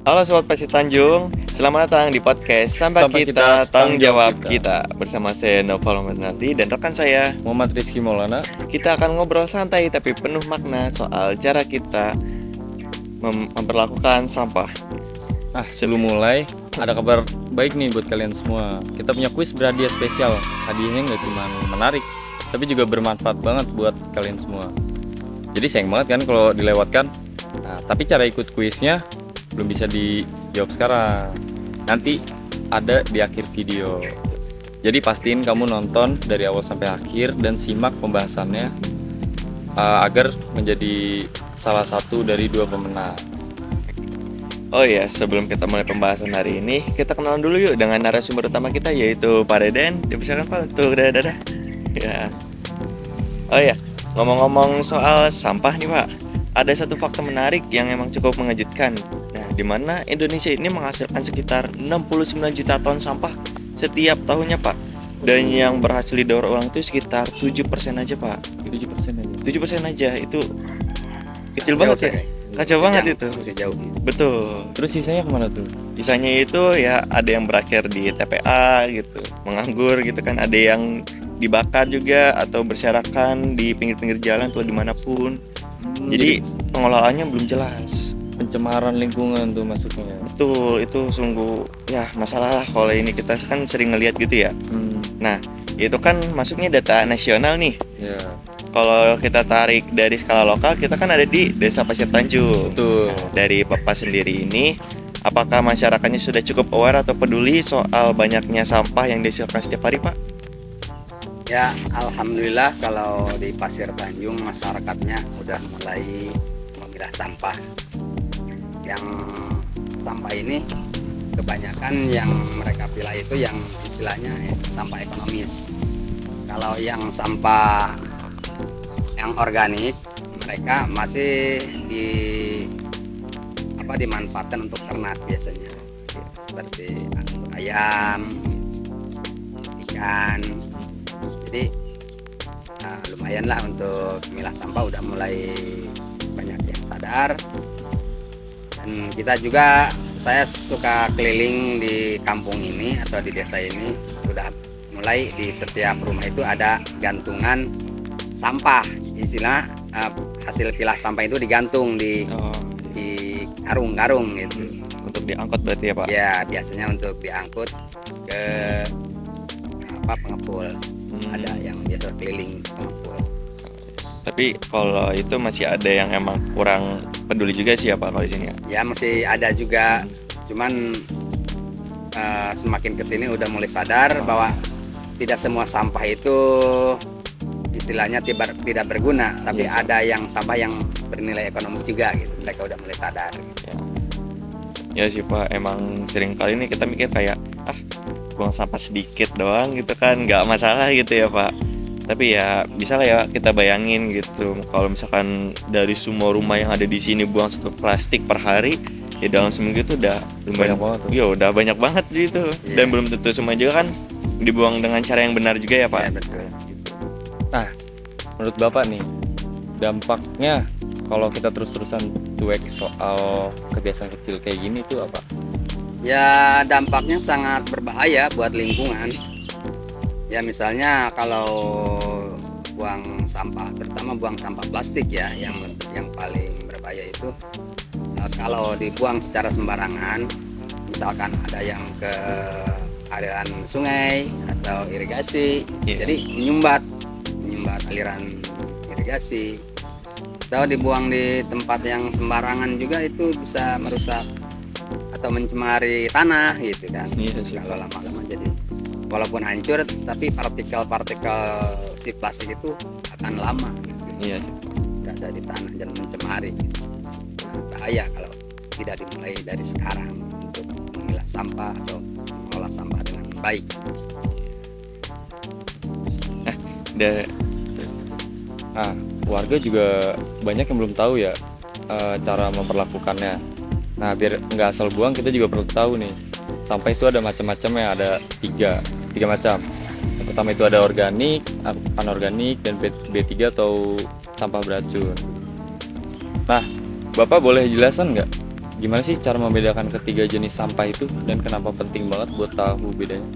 Halo Sobat Pasti Tanjung, selamat datang di podcast Sampah Sampah Kita, Kita, Tanggung Tanggung Jawab Jawab Kita. Bersama saya Noval Nanti dan rekan saya. Muhammad Rizky Maulana. Kita akan ngobrol santai tapi penuh makna soal cara kita memperlakukan sampah. Sebelum mulai, ada kabar baik nih buat kalian semua. Kita punya kuis berhadiah spesial. Hadiahnya nggak cuma menarik, tapi juga bermanfaat banget buat kalian semua. Jadi sayang banget kan kalau dilewatkan. Tapi cara ikut kuisnya belum bisa dijawab sekarang. Nanti ada di akhir video. Jadi pastiin kamu nonton dari awal sampai akhir dan simak pembahasannya agar menjadi salah satu dari 2 pemenang. Oh iya, sebelum kita mulai pembahasan hari ini, kita kenalan dulu yuk dengan narasumber utama kita, yaitu Pak Deden. Dipersilakan Pak untuk dadah. Ya. Oh iya, ngomong-ngomong soal sampah nih Pak, ada satu fakta menarik yang emang cukup mengejutkan. Nah, di mana Indonesia ini menghasilkan sekitar 69 juta ton sampah setiap tahunnya Pak. Dan yang berhasil didaur ulang itu sekitar 7% aja Pak. 7% aja. 7% aja, itu kecil banget ya. Kacau banget itu. Masih jauh. Betul. Terus sisanya kemana tuh? Sisanya itu ya ada yang berakhir di TPA gitu, menganggur gitu kan, ada yang dibakar juga atau berserakan di pinggir-pinggir jalan atau dimanapun. Jadi pengelolaannya belum jelas. Pencemaran lingkungan tuh masuknya. Betul, itu sungguh ya masalah lah kalau ini, kita kan sering ngelihat gitu ya. Nah, itu kan masuknya data nasional nih. Ya. Kalau kita tarik dari skala lokal, kita kan ada di Desa Pasir Tanjung. Betul. Nah, dari Bapak sendiri ini, apakah masyarakatnya sudah cukup aware atau peduli soal banyaknya sampah yang dihasilkan setiap hari, Pak? Ya, alhamdulillah kalau di Pasir Tanjung masyarakatnya udah mulai memilah sampah. Yang sampah ini kebanyakan yang mereka pilah itu yang istilahnya sampah ekonomis. Kalau yang sampah yang organik mereka masih dimanfaatkan untuk ternak biasanya, seperti ayam, ikan. Jadi lumayan lah untuk milah sampah, udah mulai banyak yang sadar. Dan kita juga, saya suka keliling di kampung ini atau di desa ini, udah mulai di setiap rumah itu ada gantungan sampah, istilah hasil pilah sampah itu digantung di karung-karung gitu. Untuk diangkut berarti ya, Pak? Ya, biasanya untuk diangkut ke pengepul. Ada yang biasa keliling pengepul. Tapi kalau itu masih ada yang emang kurang peduli juga sih ya Pak kalau di sini ya? Ya, masih ada juga, cuman semakin kesini udah mulai sadar bahwa tidak semua sampah itu istilahnya tidak berguna, tapi Iya, ada yang sampah yang bernilai ekonomis juga gitu. Mereka udah mulai sadar gitu. Ya sih Pak, emang sering kali ini kita mikir kayak buang sampah sedikit doang gitu kan, nggak masalah gitu ya Pak. Tapi ya bisa lah ya kita bayangin gitu, kalau misalkan dari semua rumah yang ada di sini buang satu plastik per hari, ya dalam seminggu itu udah Banyak banget tuh. ya udah banyak banget gitu. Iya. Dan belum tentu semua juga kan dibuang dengan cara yang benar juga ya Pak. Ya, betul. Nah, menurut Bapak nih, dampaknya kalau kita terus-terusan cuek soal kebiasaan kecil kayak gini itu apa? Ya, dampaknya sangat berbahaya buat lingkungan. Ya, misalnya kalau buang sampah, terutama buang sampah plastik ya, yang paling berbahaya itu kalau dibuang secara sembarangan, misalkan ada yang ke aliran sungai atau irigasi, jadi menyumbat aliran irigasi. Atau dibuang di tempat yang sembarangan juga, itu bisa merusak atau mencemari tanah gitu kan. Iya sih. Kalau lama-lama jadi walaupun hancur, tapi partikel-partikel si plastik itu akan lama gitu, Iya sih Pak. berada di tanah dan mencemari gitu. Nah, bahaya kalau tidak dimulai dari sekarang untuk memilah sampah atau mengolah sampah dengan baik. Warga juga banyak yang belum tahu ya cara memperlakukannya. Nah, biar nggak asal buang, kita juga perlu tahu nih, sampah itu ada macam-macamnya, ada tiga macam. Yang pertama itu ada organik, anorganik, dan B3 atau sampah beracun. Nah, Bapak boleh jelasan nggak gimana sih cara membedakan ketiga jenis sampah itu dan kenapa penting banget buat tahu bedanya?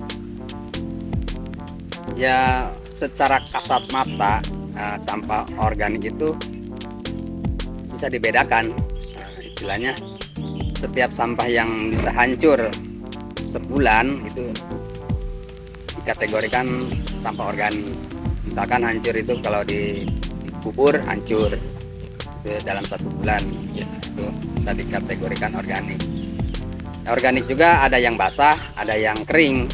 Ya secara kasat mata sampah organik itu bisa dibedakan. Istilahnya setiap sampah yang bisa hancur sebulan itu dikategorikan sampah organik. Misalkan hancur itu kalau dikubur hancur itu dalam 1 bulan, itu bisa dikategorikan organik. Organik juga ada yang basah, ada yang kering,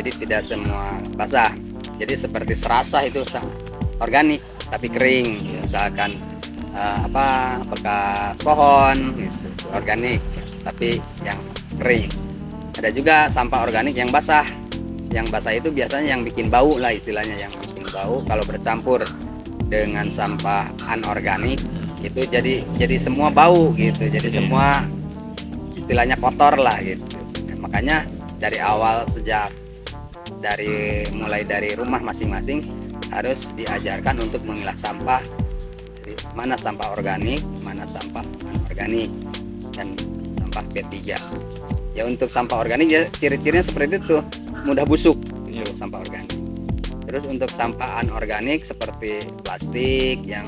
jadi tidak semua basah. Jadi seperti serasa itu organik tapi kering, misalkan bekas pohon gitu, organik tapi yang kering. Ada juga sampah organik yang basah. Yang basah itu biasanya yang bikin bau lah, istilahnya yang bikin bau kalau bercampur dengan sampah anorganik itu jadi semua bau gitu. Jadi semua istilahnya kotor lah gitu. Makanya dari awal mulai dari rumah masing-masing harus diajarkan untuk memilah sampah, mana sampah organik, mana sampah anorganik, dan sampah B3. Ya untuk sampah organik ya ciri-cirinya seperti itu, mudah busuk itu sampah organik. Terus untuk sampah anorganik seperti plastik yang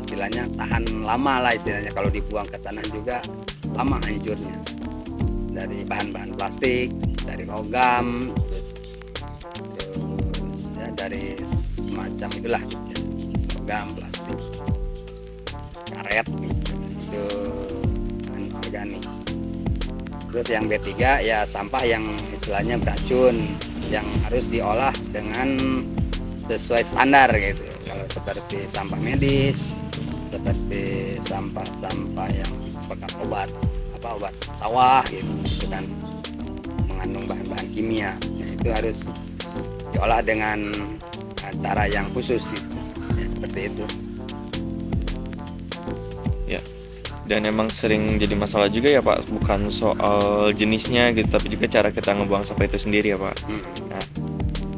istilahnya tahan lama lah, istilahnya kalau dibuang ke tanah juga lama hancurnya. Dari bahan-bahan plastik, dari logam, terus ya dari semacam itulah, logam, plastik, karet gitu. Itu bahan organik. Terus yang B3 ya sampah yang istilahnya beracun, yang harus diolah dengan sesuai standar gitu. Kalau seperti sampah medis, seperti sampah-sampah yang bekas obat sawah gitu, itu kan mengandung bahan-bahan kimia. Nah, itu harus diolah dengan cara yang khusus gitu. Ya, seperti itu. Ya. Dan emang sering jadi masalah juga ya Pak, bukan soal jenisnya gitu, tapi juga cara kita ngebuang sampah itu sendiri ya Pak. Nah,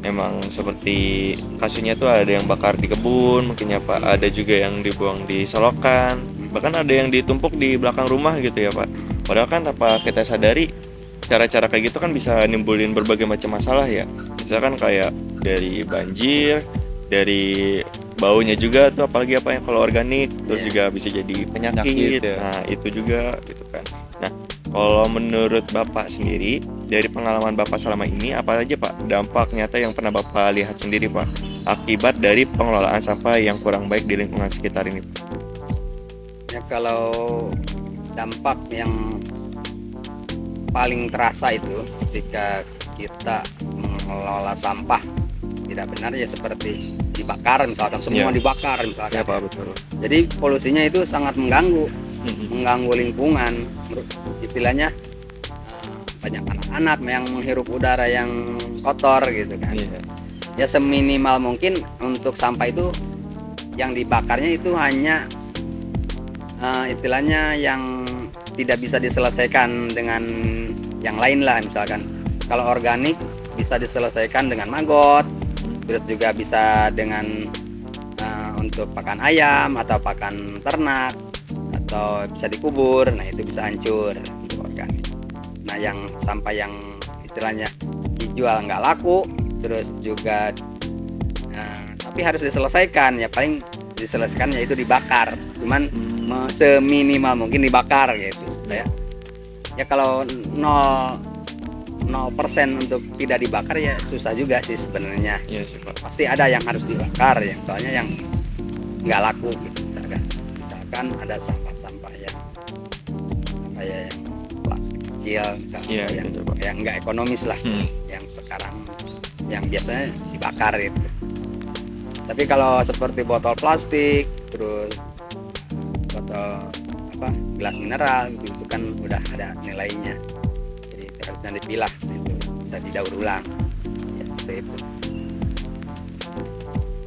emang seperti kasusnya tuh ada yang bakar di kebun mungkin ya Pak, ada juga yang dibuang di selokan, bahkan ada yang ditumpuk di belakang rumah gitu ya Pak. Padahal kan tanpa kita sadari, cara-cara kayak gitu kan bisa nimbulin berbagai macam masalah ya. Misalkan kayak dari banjir, dari baunya juga tuh, apalagi apa yang kalau organik, terus juga bisa jadi penyakit ya. Nah itu juga gitu kan. Nah kalau menurut Bapak sendiri, dari pengalaman Bapak selama ini, apa aja Pak dampak nyata yang pernah Bapak lihat sendiri Pak akibat dari pengelolaan sampah yang kurang baik di lingkungan sekitar ini? Ya kalau dampak yang paling terasa itu ketika kita mengelola sampah tidak benar ya seperti dibakar misalkan, semua dibakar misalkan. Ya Pak, betul. Jadi polusinya itu sangat mengganggu lingkungan. Istilahnya banyak anak-anak yang menghirup udara yang kotor gitu kan. Ya seminimal mungkin untuk sampah itu yang dibakarnya itu hanya istilahnya yang tidak bisa diselesaikan dengan yang lain lah, misalkan kalau organik bisa diselesaikan dengan maggot, terus juga bisa dengan untuk pakan ayam atau pakan ternak, atau bisa dikubur. Nah itu bisa hancur untuk organik. Nah yang sampah yang istilahnya dijual nggak laku, terus juga tapi harus diselesaikan, ya paling diselesaikan yaitu dibakar, cuman seminimal mungkin dibakar gitu supaya ya kalau 0% untuk tidak dibakar ya susah juga sih sebenarnya. Pasti ada yang harus dibakar, yang soalnya yang nggak laku gitu. Misalkan ada sampah-sampah yang yang plastik kecil misalnya, yang nggak ekonomis lah, yang sekarang yang biasanya dibakar gitu. Tapi kalau seperti botol plastik, terus botol gelas mineral gitu, itu kan udah ada nilainya, jadi harusnya dipilah, itu bisa didaur ulang ya, seperti itu.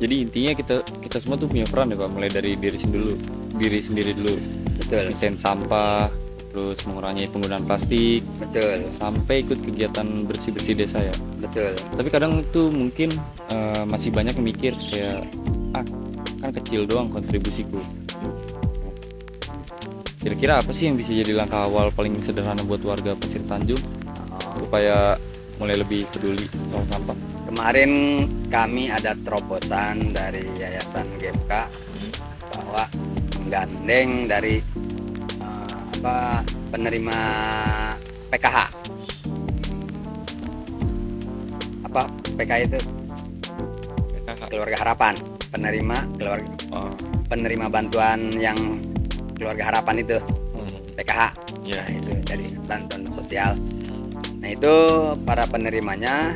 Jadi intinya kita semua tuh punya peran ya Pak, mulai dari diri sendiri dulu. Betul. Pisahin sampah, terus mengurangi penggunaan plastik, Betul. sampai ikut kegiatan bersih-bersih desa ya. Betul. Tapi kadang tuh mungkin masih banyak yang mikir kayak kan kecil doang kontribusiku. Kira-kira apa sih yang bisa jadi langkah awal paling sederhana buat warga Pasir Tanjung Oh, supaya mulai lebih peduli soal sampah? kemarin kami ada terobosan dari Yayasan GMK bahwa menggandeng dari penerima PKH. Apa PKH itu? Kakak. Keluarga Harapan. Oh, Penerima bantuan yang Keluarga Harapan itu, PKH. ya. Nah, itu dari bantuan sosial. Nah, itu para penerimanya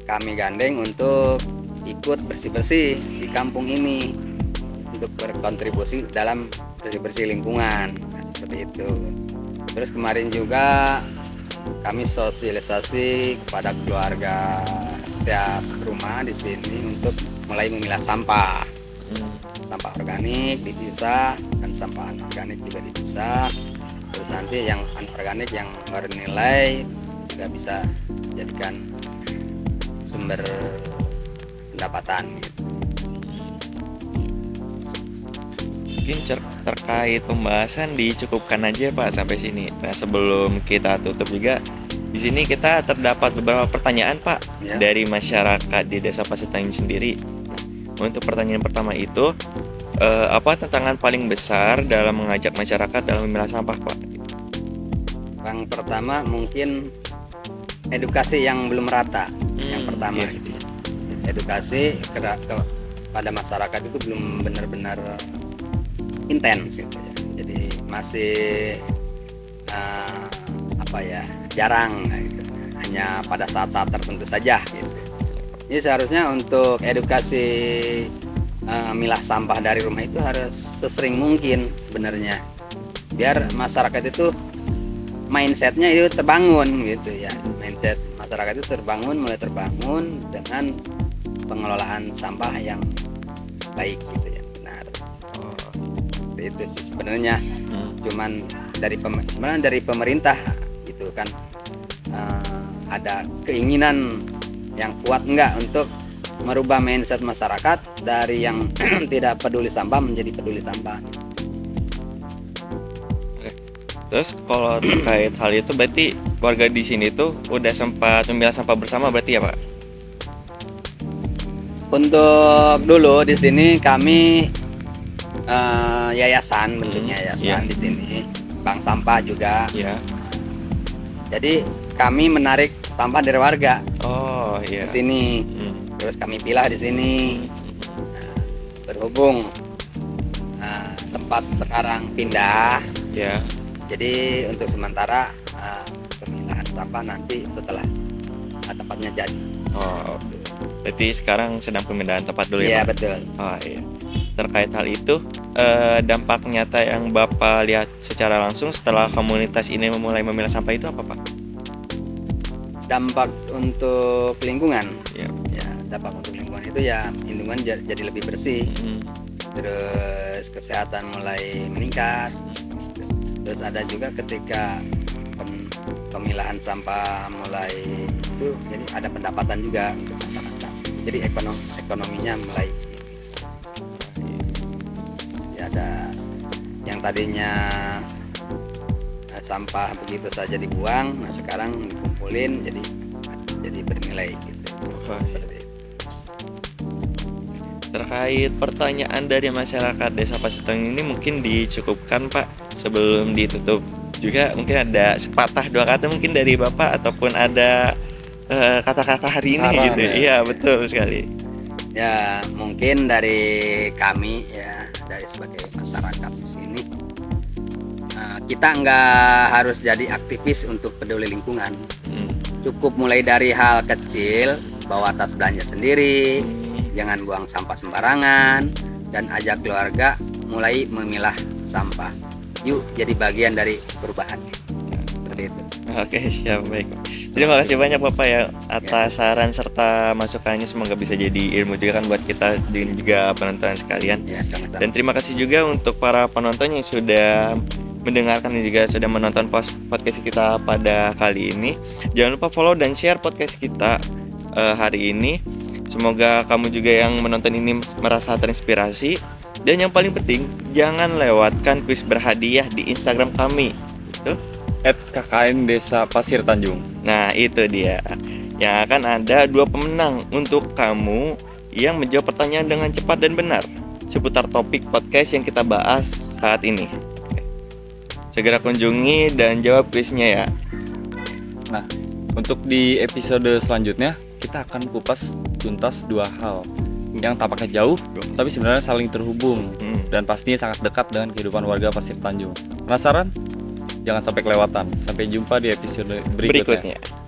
kami gandeng untuk ikut bersih-bersih di kampung ini untuk berkontribusi dalam bersih-bersih lingkungan. Nah, seperti itu. Terus kemarin juga kami sosialisasi kepada keluarga setiap rumah di sini untuk mulai memilah sampah. Sampah organik dipisah dan sampah anorganik juga dipisah. Terus nanti yang anorganik yang bernilai juga bisa dijadikan sumber pendapatan gitu. Mungkin terkait pembahasan dicukupkan aja Pak sampai sini. Nah, sebelum kita tutup juga di sini kita terdapat beberapa pertanyaan Pak Ya. dari masyarakat di Desa Pasir Tanjung sendiri. Nah, untuk pertanyaan pertama itu apa tantangan paling besar dalam mengajak masyarakat dalam memilah sampah Pak? Yang pertama mungkin edukasi yang belum rata. Yang pertama iya. gitu ya. Edukasi pada masyarakat itu belum benar-benar intens gitu ya. Jadi masih jarang gitu. Hanya pada saat-saat tertentu saja gitu. Jadi seharusnya untuk edukasi milah sampah dari rumah itu harus sesering mungkin sebenarnya, biar masyarakat itu mindsetnya itu terbangun gitu ya. Mindset masyarakat itu mulai terbangun dengan pengelolaan sampah yang baik gitu ya, benar. Seperti itu sih sebenarnya. Cuman sebenarnya dari pemerintah gitu kan, ada keinginan yang kuat enggak untuk merubah mindset masyarakat dari yang tidak peduli sampah menjadi peduli sampah. Terus kalau terkait hal itu berarti warga di sini tuh udah sempat memilah sampah bersama berarti ya Pak? Untuk dulu di sini kami yayasan, bentuknya yayasan Iya. di sini, bank sampah juga. Iya. Jadi kami menarik sampah dari warga Oh iya. di sini, terus kami pilah di sini. Nah, berhubung tempat sekarang pindah, Ya. jadi untuk sementara pemilahan sampah nanti setelah tempatnya jadi. Oh. Berarti sekarang sedang pemindahan tempat dulu Iya ya Pak? betul. Oh iya. Terkait hal itu, dampak nyata yang Bapak lihat secara langsung setelah komunitas ini memulai memilah sampah itu apa Pak? Dampak untuk lingkungan, Ya. ya dampak untuk lingkungan itu ya lingkungan jadi lebih bersih, terus kesehatan mulai meningkat. Terus ada juga ketika pemilahan sampah mulai itu, jadi ada pendapatan juga untuk masyarakat. Jadi ekonominya mulai ya, ada yang tadinya sampah begitu saja dibuang, nah sekarang dikumpulin jadi bernilai gitu. Seperti itu. Terkait pertanyaan dari masyarakat Desa Pasir Tanjung ini mungkin dicukupkan Pak sebelum ditutup. Juga mungkin ada sepatah dua kata mungkin dari Bapak ataupun ada kata-kata hari ini Saran gitu. ya? Iya betul sekali. Ya mungkin dari kami ya, dari sebagai masyarakat di sini, kita nggak harus jadi aktivis untuk peduli lingkungan. Cukup mulai dari hal kecil, bawa tas belanja sendiri, jangan buang sampah sembarangan, dan ajak keluarga mulai memilah sampah. Yuk jadi bagian dari perubahan. Seperti itu. Oke siap baik. Terima kasih banyak Bapak ya atas saran serta masukannya, semoga bisa jadi ilmu juga kan buat kita dan juga penonton sekalian. Ya, sama-sama. Dan terima kasih juga untuk para penonton yang sudah mendengarkan dan juga sudah menonton podcast kita pada kali ini. Jangan lupa follow dan share podcast kita hari ini. Semoga kamu juga yang menonton ini merasa terinspirasi Dan yang paling penting, jangan lewatkan kuis berhadiah di Instagram kami. Gitu. @KKN Desa Pasir Tanjung. Nah, itu dia. Yang akan ada 2 pemenang untuk kamu yang menjawab pertanyaan dengan cepat dan benar seputar topik podcast yang kita bahas saat ini. Segera kunjungi dan jawab kuisnya ya. Nah, untuk di episode selanjutnya kita akan kupas tuntas 2 hal yang tampaknya jauh tapi sebenarnya saling terhubung dan pastinya sangat dekat dengan kehidupan warga Pasir Tanjung. Penasaran? Jangan sampai kelewatan. Sampai jumpa di episode berikutnya. Berikutnya.